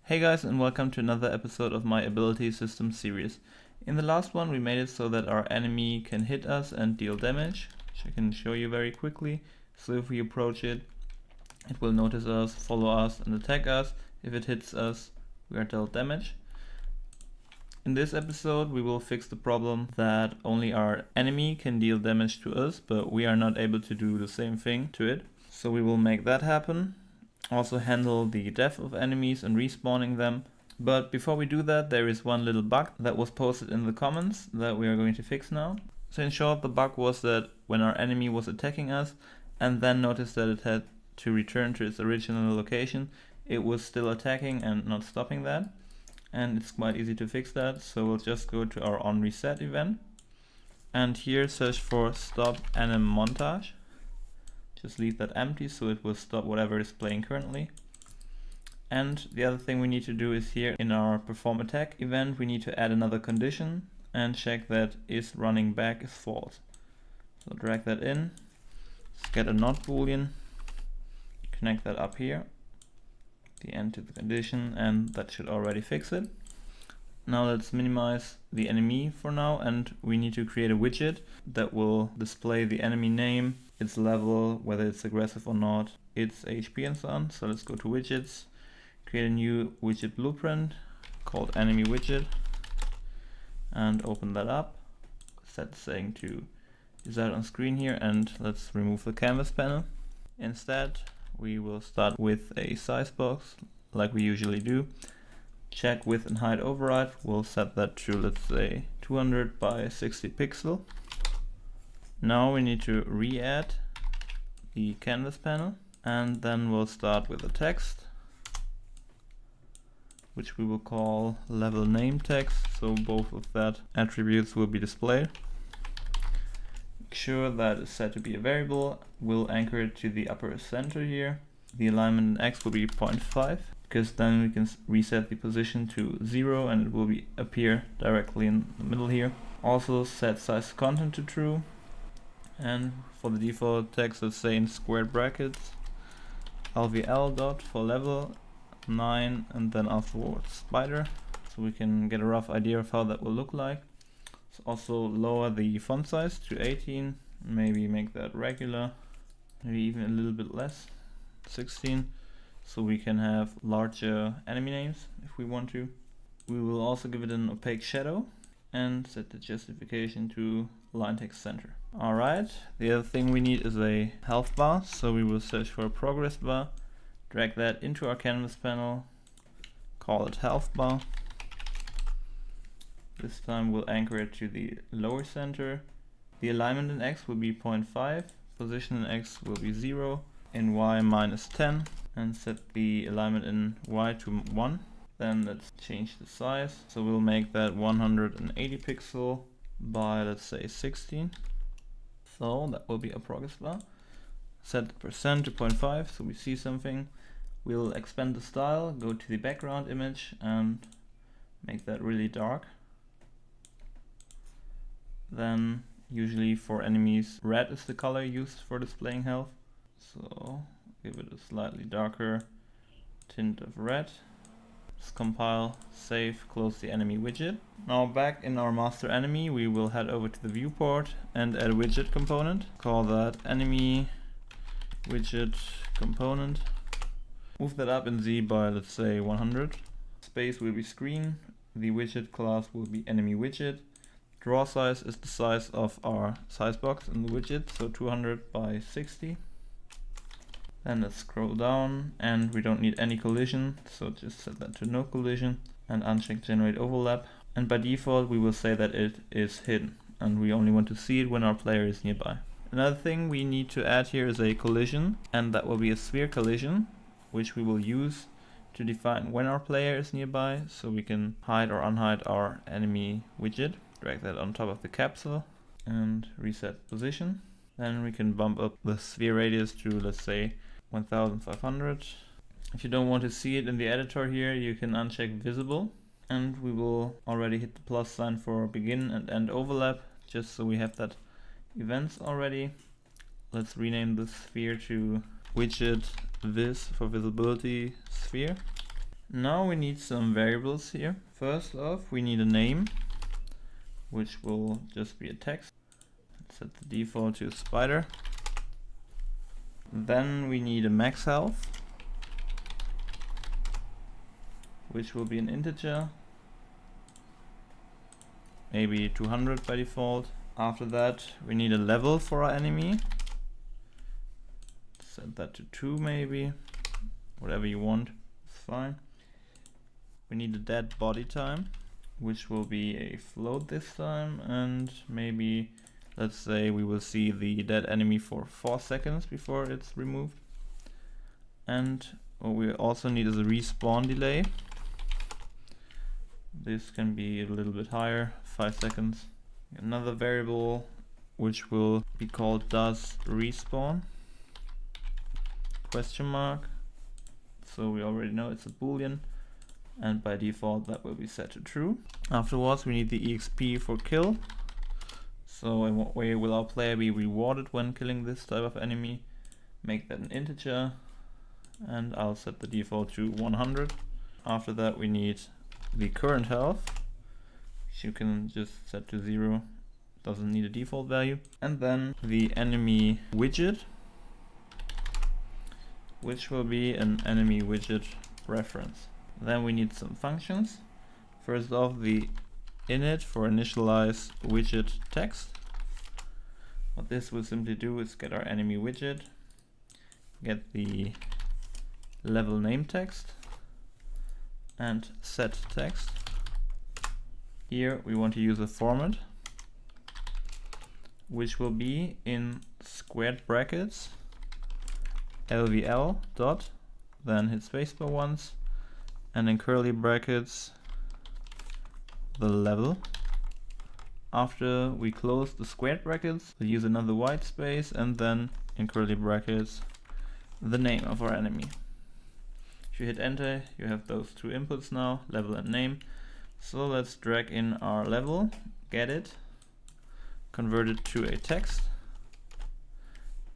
Hey guys, and welcome to another episode of my ability system series. In the last one we made it so that our enemy can hit us and deal damage, which I can show you very quickly. So if we approach it, it will notice us, follow us and attack us. If it hits us, we are dealt damage. In this episode we will fix the problem that only our enemy can deal damage to us, but we are not able to do the same thing to it. So we will make that happen. Also handle the death of enemies and respawning them. But before we do that, there is one little bug that was posted in the comments that we are going to fix now. So in short, the bug was that when our enemy was attacking us and then noticed that it had to return to its original location, it was still attacking and not stopping that. And it's quite easy to fix that, so we'll just go to our onReset event and here search for stop anim montage. Just leave that empty so it will stop whatever is playing currently. And the other thing we need to do is here in our perform attack event we need to add another condition and check that is running back is false. So drag that in, let's get a not boolean, connect that up here, the end to the condition, and that should already fix it. Now let's minimize the enemy for now, and we need to create a widget that will display the enemy name, its level, whether it's aggressive or not, its HP and so on. So let's go to widgets, create a new widget blueprint called enemy widget and open that up. Set the setting to is out on screen here, and let's remove the canvas panel. Instead we will start with a size box like we usually do. Check width and height override, we'll set that to, let's say, 200 by 60 pixel. Now we need to re-add the canvas panel, and then we'll start with the text, which we will call level name text, so both of that attributes will be displayed. Make sure that is set to be a variable, we'll anchor it to the upper center here. The alignment in X will be 0.5. because then we can reset the position to 0 and it will appear directly in the middle here. Also set size content to true, and for the default text, let's say in squared brackets LVL dot for level 9 and then afterwards spider, so we can get a rough idea of how that will look like. So also lower the font size to 18, maybe make that regular, maybe even a little bit less, 16. So we can have larger enemy names if we want to. We will also give it an opaque shadow and set the justification to line text center. Alright, the other thing we need is a health bar, so we will search for a progress bar, drag that into our canvas panel, call it health bar. This time we'll anchor it to the lower center. The alignment in X will be 0.5, position in X will be 0, in Y -10. And set the alignment in Y to 1. Then let's change the size. So we'll make that 180 pixel by, let's say, 16. So that will be a progress bar. Set the percent to 0.5 so we see something. We'll expand the style, go to the background image and make that really dark. Then usually for enemies red is the color used for displaying health. So give it a slightly darker tint of red. Let's compile, save, close the enemy widget. Now back in our master enemy we will head over to the viewport and add a widget component. Call that enemy widget component. Move that up in Z by, let's say, 100. Space will be screen. The widget class will be enemy widget. Draw size is the size of our size box in the widget, so 200 by 60. Then let's scroll down, and we don't need any collision, so just set that to no collision and uncheck generate overlap. And by default we will say that it is hidden and we only want to see it when our player is nearby. Another thing we need to add here is a collision, and that will be a sphere collision, which we will use to define when our player is nearby, so we can hide or unhide our enemy widget. Drag that on top of the capsule and reset position. Then we can bump up the sphere radius to, let's say, 1500. If you don't want to see it in the editor here, you can uncheck visible, and we will already hit the plus sign for begin and end overlap, just so we have that events already. Let's rename the sphere to widget vis for visibility sphere. Now we need some variables here. First off, we need a name, which will just be a text. Let's set the default to spider. Then we need a max health, which will be an integer, maybe 200 by default. After that, we need a level for our enemy. Set that to 2 maybe, whatever you want, it's fine. We need a dead body time, which will be a float this time, and maybe let's say we will see the dead enemy for 4 seconds before it's removed. And what we also need is a respawn delay. This can be a little bit higher, 5 seconds. Another variable which will be called does respawn question mark. So we already know it's a boolean, and by default that will be set to true. Afterwards we need the exp for kill. So in what way will our player be rewarded when killing this type of enemy? Make that an integer, and I'll set the default to 100. After that we need the current health, which you can just set to 0, doesn't need a default value. And then the enemy widget, which will be an enemy widget reference. Then we need some functions. First off, the init for initialize widget text. What this will simply do is get our enemy widget, get the level name text, and set text. Here we want to use a format, which will be in squared brackets LVL dot, then hit spacebar once, and in curly brackets the level. After we close the squared brackets, we'll use another white space, and then in curly brackets the name of our enemy. If you hit enter, you have those two inputs now, level and name. So let's drag in our level, get it, convert it to a text,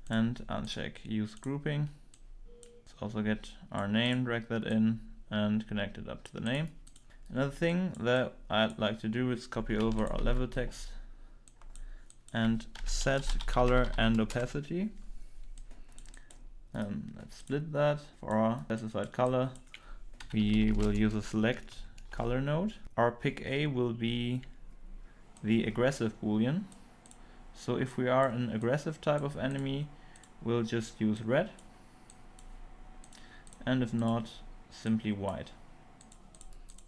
and uncheck use grouping. Let's also get our name, drag that in, and connect it up to the name. Another thing that I'd like to do is copy over our level text and set color and opacity. Let's split that. For our specified color, we will use a select color node. Our pick A will be the aggressive boolean. So if we are an aggressive type of enemy, we'll just use red, and if not, simply white,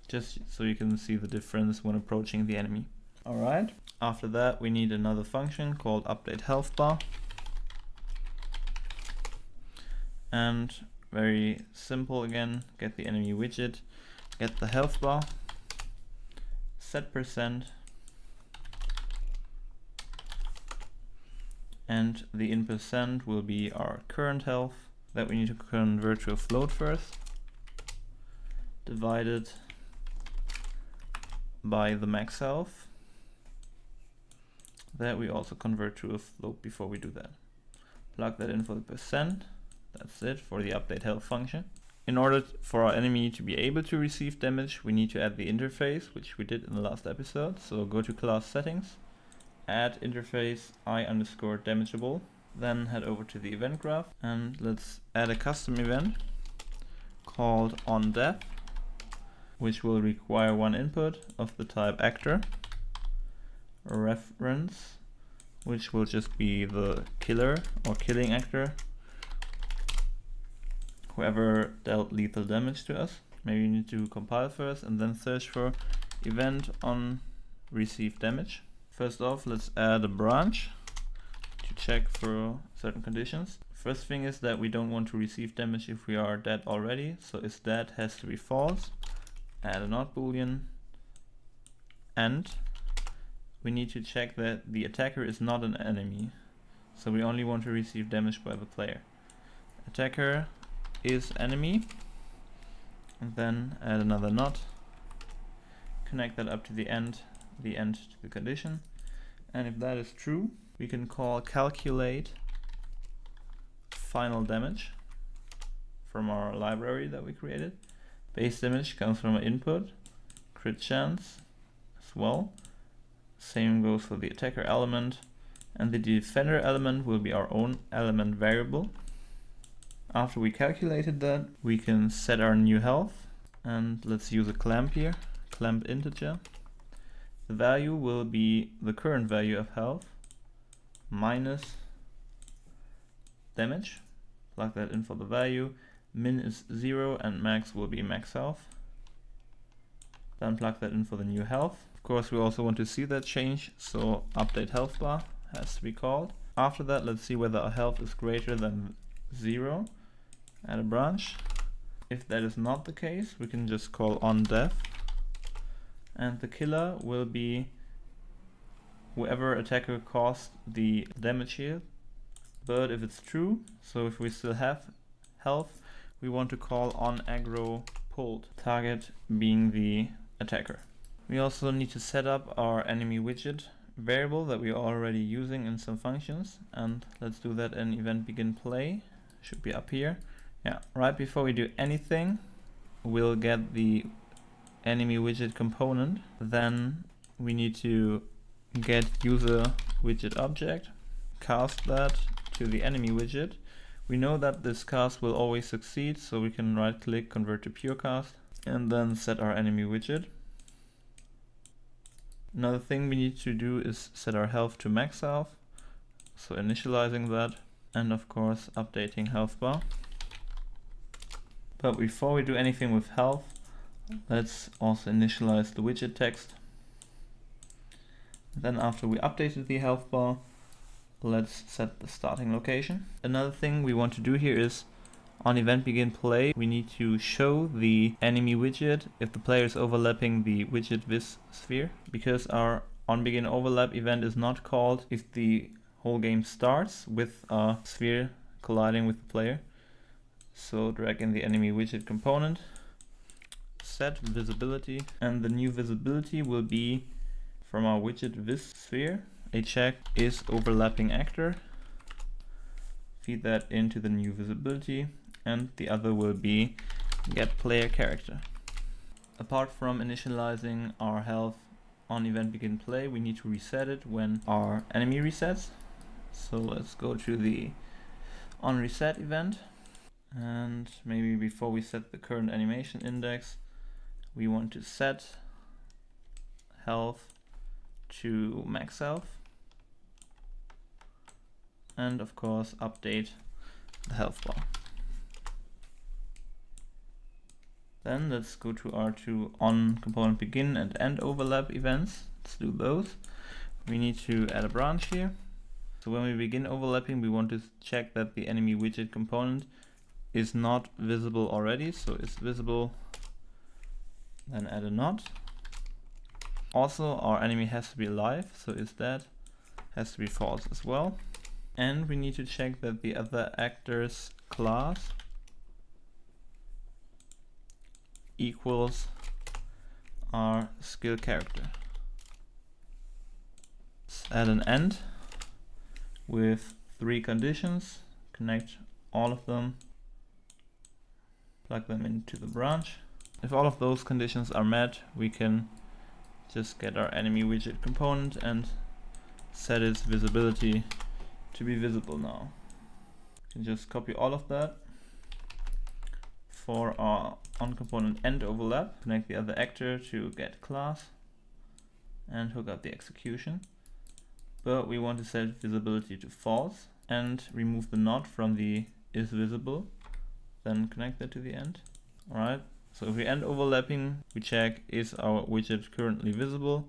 just so you can see the difference when approaching the enemy. Alright, after that we need another function called update health bar, and very simple again, get the enemy widget, get the health bar, set %, and the in % will be our current health that we need to convert to a float first, divided by the max health that we also convert to a float before we do that. Plug that in for the %. That's it for the update health function. In order for our enemy to be able to receive damage, we need to add the interface, which we did in the last episode. So go to class settings, add interface i_damageable, then head over to the event graph, and let's add a custom event called onDeath, which will require one input of the type actor, a reference, which will just be the killer or killing actor, whoever dealt lethal damage to us. Maybe you need to compile first and then search for event on receive damage. First off, let's add a branch to check for certain conditions. First thing is that we don't want to receive damage if we are dead already, so is dead has to be false. Add a not boolean, and we need to check that the attacker is not an enemy, so we only want to receive damage by the player. Attacker is enemy, and then add another not, connect that up to the end to the condition, and if that is true, we can call calculate final damage from our library that we created, Base damage comes from an input, crit chance as well. Same goes for the attacker element, and the defender element will be our own element variable. After we calculated that, we can set our new health, and let's use a clamp here, clamp integer. The value will be the current value of health minus damage. Plug that in for the value. Min is 0 and max will be max health. Then plug that in for the new health. Of course, we also want to see that change, so update health bar has to be called. After that, let's see whether our health is greater than 0. Add a branch. If that is not the case, we can just call onDev, and the killer will be whoever attacker caused the damage here. But if it's true, so if we still have health, we want to call onAggro pulled, target being the attacker. We also need to set up our enemy widget variable that we are already using in some functions, and let's do that in event begin play. Should be up here. Yeah, right before we do anything, we'll get the enemy widget component. Then we need to get user widget object, cast that to the enemy widget. We know that this cast will always succeed, so we can right click, convert to pure cast, and then set our enemy widget. Another thing we need to do is set our health to max health, so initializing that, and of course updating health bar. But before we do anything with health, let's also initialize the widget text. Then after we updated the health bar, let's set the starting location. Another thing we want to do here is on event begin play, we need to show the enemy widget if the player is overlapping the widget vis sphere, because our onBegin overlap event is not called if the whole game starts with a sphere colliding with the player. So drag in the enemy widget component, set visibility, and the new visibility will be from our widget vis sphere. A check is overlapping actor. Feed that into the new visibility, and the other will be get player character. Apart from initializing our health on event begin play, we need to reset it when our enemy resets. So let's go to the onReset event, and maybe before we set the current animation index, we want to set health to max health, and of course update the health bar. Then let's go to our two on component begin and end overlap events. Let's do those. We need to add a branch here. So when we begin overlapping, we want to check that the enemy widget component is not visible already. So it's visible, then add a not. Also, our enemy has to be alive, so is that has to be false as well. And we need to check that the other actor's class equals our skill character. Let's add an end with 3 conditions, connect all of them, plug them into the branch. If all of those conditions are met, we can just get our enemy widget component and set its visibility to be visible now. You can just copy all of that. For our onComponent end overlap, connect the other actor to get class and hook up the execution. But we want to set visibility to false and remove the not from the is visible, then connect that to the end. Alright, so if we end overlapping, we check is our widget currently visible.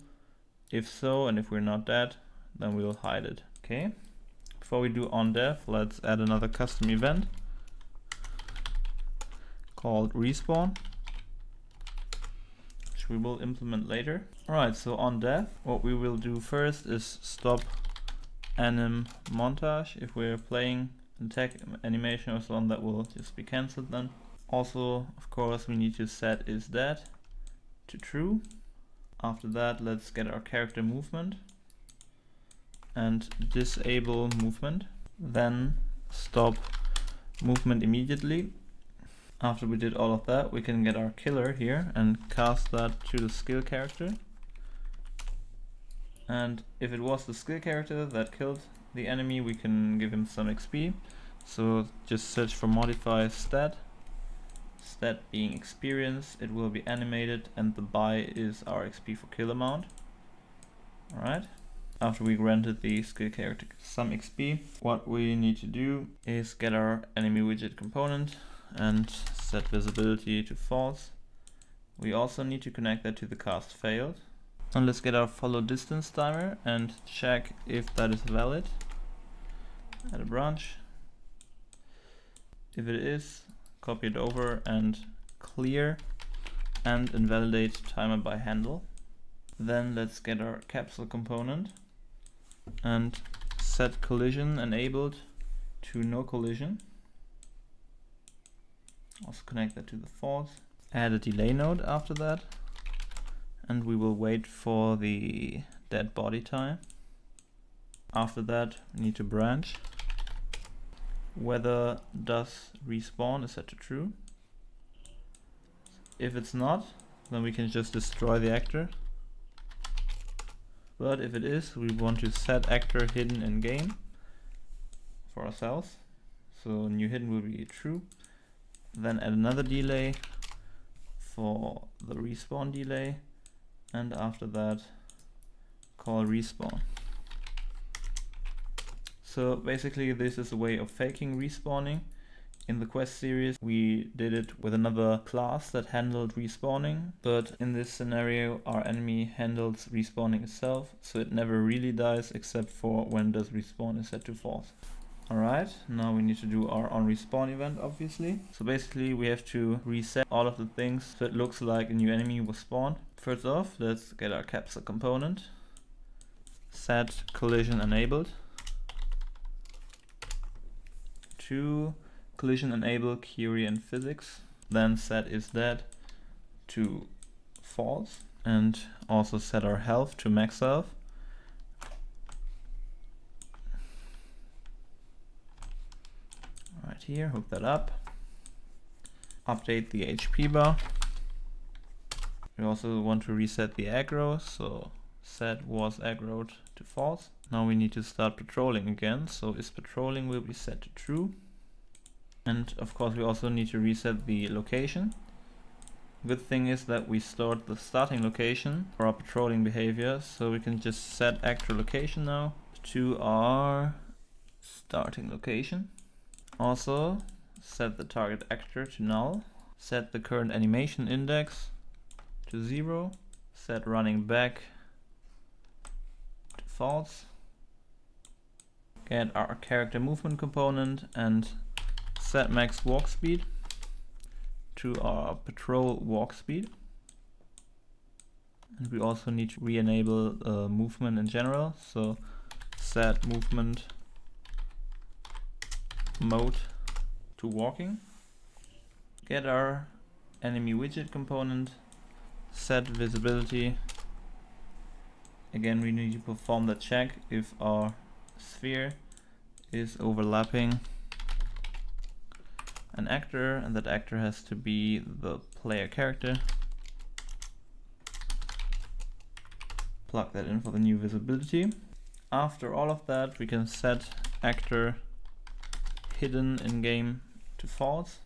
If so, and if we're not that, then we'll hide it. Okay. Before we do onDev, let's add another custom event called respawn, which we will implement later. Alright, so onDev, what we will do first is stop anim montage. If we're playing an attack animation or so on, that will just be cancelled then. Also, of course, we need to set is dead to true. After that, let's get our character movement and disable movement. Then stop movement immediately. After we did all of that, we can get our killer here and cast that to the skill character. And if it was the skill character that killed the enemy, we can give him some XP. So just search for modify stat. Stat being experience, it will be animated, and the buy is our XP for kill amount. Alright. After we granted the skill character some XP, what we need to do is get our enemy widget component and set visibility to false. We also need to connect that to the cast failed. And let's get our follow distance timer and check if that is valid. Add a branch. If it is, copy it over and clear and invalidate timer by handle. Then let's get our capsule component and set collision enabled to no collision. Also connect that to the false. Add a delay node after that. And we will wait for the dead body time. After that, we need to branch. Whether does respawn is set to true. If it's not, then we can just destroy the actor. But if it is, we want to set actor hidden in game for ourselves. So new hidden will be true. Then add another delay for the respawn delay. And after that, call respawn. So basically this is a way of faking respawning. In the quest series we did it with another class that handled respawning, but in this scenario our enemy handles respawning itself, so it never really dies except for when does respawn is set to false. Alright, now we need to do our onRespawn event obviously. So basically we have to reset all of the things so it looks like a new enemy was spawned. First off, let's get our capsule component. Set collision enabled to collision enable query and physics. Then set is dead to false, and also set our health to max health. Right here, hook that up. Update the HP bar. We also want to reset the aggro, so set was aggroed to false. Now we need to start patrolling again, so is patrolling will be set to true. And of course we also need to reset the location. Good thing is that we stored the starting location for our patrolling behavior, so we can just set actor location now to our starting location. Also set the target actor to null. Set the current animation index to 0. Set running back to false. Get our character movement component and set max walk speed to our patrol walk speed. And we also need to re-enable movement in general, so set movement mode to walking. Get our enemy widget component, set visibility. Again, we need to perform the check if our sphere is overlapping an actor, and that actor has to be the player character. Plug that in for the new visibility. After all of that, we can set actor hidden in game to false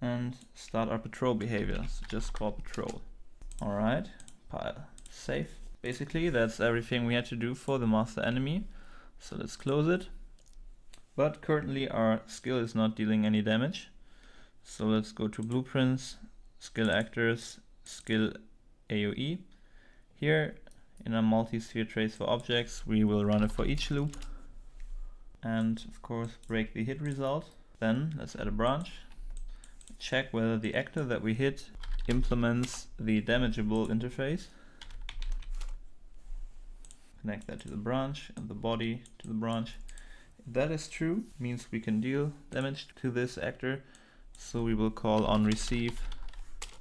and start our patrol behavior. So just call patrol. Alright, pile save. Basically that's everything we had to do for the master enemy. So let's close it. But currently our skill is not dealing any damage. So let's go to blueprints, skill actors, skill AoE. Here in a multi-sphere trace for objects, we will run it for each loop. And of course break the hit result. Then let's add a branch. Check whether the actor that we hit implements the damageable interface. Connect that to the branch and the body to the branch. If that is true, means we can deal damage to this actor. So we will call on receive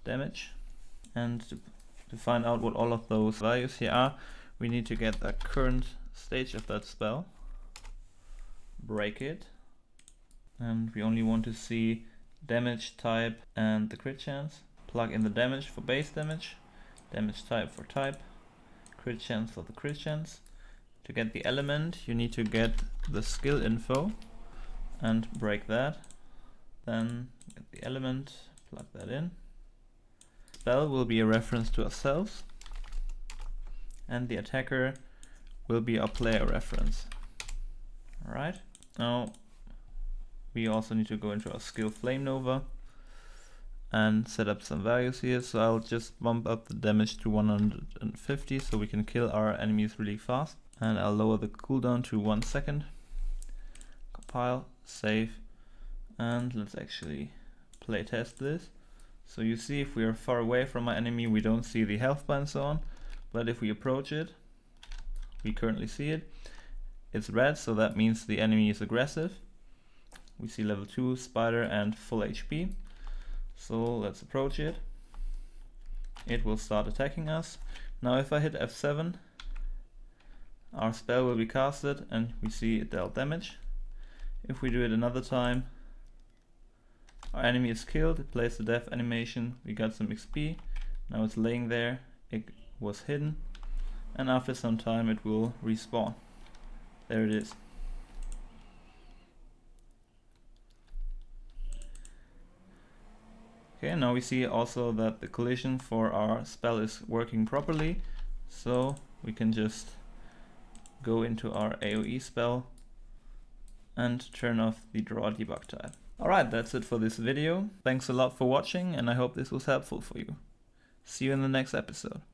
damage. And to find out what all of those values here are, we need to get the current stage of that spell. Break it. And we only want to see damage type and the crit chance. Plug in the damage for base damage, damage type for type, crit chance for the crit chance. To get the element, you need to get the skill info and break that. Then get the element, plug that in. Spell will be a reference to ourselves, and the attacker will be our player reference. Alright, now we also need to go into our skill Flame Nova and set up some values here. So I'll just bump up the damage to 150 so we can kill our enemies really fast. And I'll lower the cooldown to 1 second. Compile, save, and let's actually play test this. So you see, if we are far away from our enemy, we don't see the health bar and so on. But if we approach it, we currently see it. It's red, so that means the enemy is aggressive. We see level 2 spider and full HP. So let's approach it. It will start attacking us. Now if I hit F7, our spell will be casted and we see it dealt damage. If we do it another time, our enemy is killed, it plays the death animation, we got some XP, now it's laying there, it was hidden, and after some time it will respawn. There it is. Okay, now we see also that the collision for our spell is working properly, so we can just go into our AoE spell and turn off the draw debug type. Alright, that's it for this video. Thanks a lot for watching and I hope this was helpful for you. See you in the next episode.